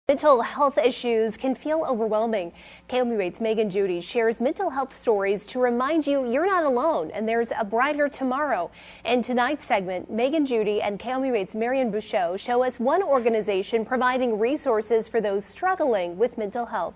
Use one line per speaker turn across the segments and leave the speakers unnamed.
Mental health issues can feel overwhelming. KOMU 8's Megan Judy shares mental health stories to remind you you're not alone and there's a brighter tomorrow. In tonight's segment, Megan Judy and KOMU 8's Marian Bouchot show us one organization providing resources for those struggling with mental health.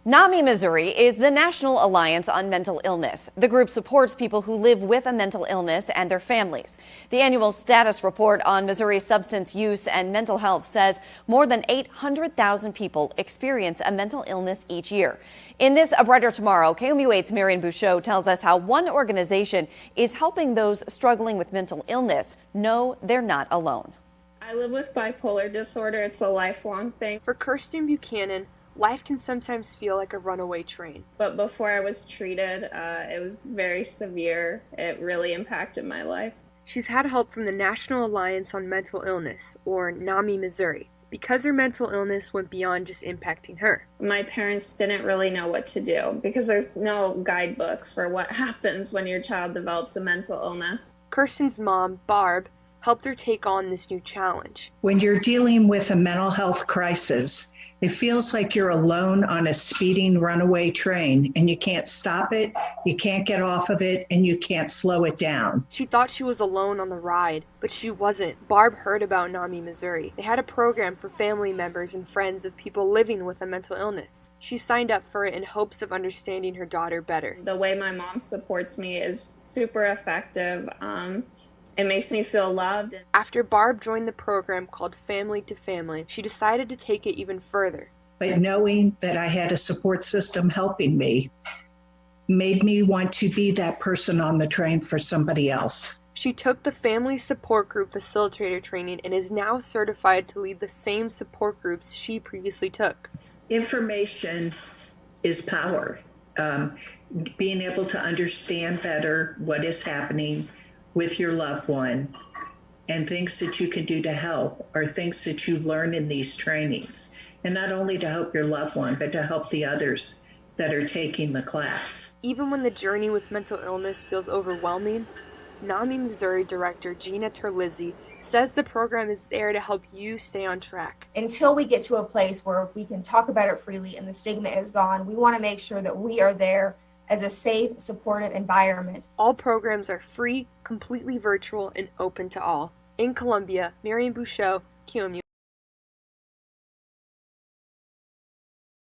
NAMI Missouri is the National Alliance on Mental Illness. The group supports people who live with a mental illness and their families. The annual status report on Missouri's substance use and mental health says more than 800,000 people experience a mental illness each year. In this A Brighter Tomorrow, KOMU 8's Marian Bouchot tells us how one organization is helping those struggling with mental illness know they're not alone.
I live with bipolar disorder. It's a lifelong thing.
For KIRSTEN Buchanan, life can sometimes feel like a runaway train.
But before I was treated, it was very severe. It really impacted my life.
She's had help from the National Alliance on Mental Illness, or NAMI Missouri, because her mental illness went beyond just impacting her.
My parents didn't really know what to do because there's no guidebook for what happens when your child develops a mental illness.
KIRSTEN's mom, BARB, helped her take on this new challenge.
When you're dealing with a mental health crisis, it feels like you're alone on a speeding runaway train and you can't stop it, you can't get off of it, and you can't slow it down.
She thought she was alone on the ride, but she wasn't. Barb heard about NAMI Missouri. They had a program for family members and friends of people living with a mental illness. She signed up for it in hopes of understanding her daughter better.
The way my mom supports me is super effective. It makes me feel loved.
After Barb joined the program called Family to Family, she decided to take it even further.
But knowing that I had a support system helping me made me want to be that person on the train for somebody else.
She took the Family Support Group Facilitator training and is now certified to lead the same support groups she previously took.
Information is power. Being able to understand better what is happening with your loved one and things that you can do to help are things that you learn in these trainings. And not only to help your loved one, but to help the others that are taking the class.
Even when the journey with mental illness feels overwhelming, NAMI Missouri Director GENA TERLIZZI says the program is there to help you stay on track.
Until we get to a place where we can talk about it freely and the stigma is gone, we want to make sure that we are there as a safe, supportive environment.
All programs are free, completely virtual, and open to all. In Columbia, Marian Bouchot, KOMU.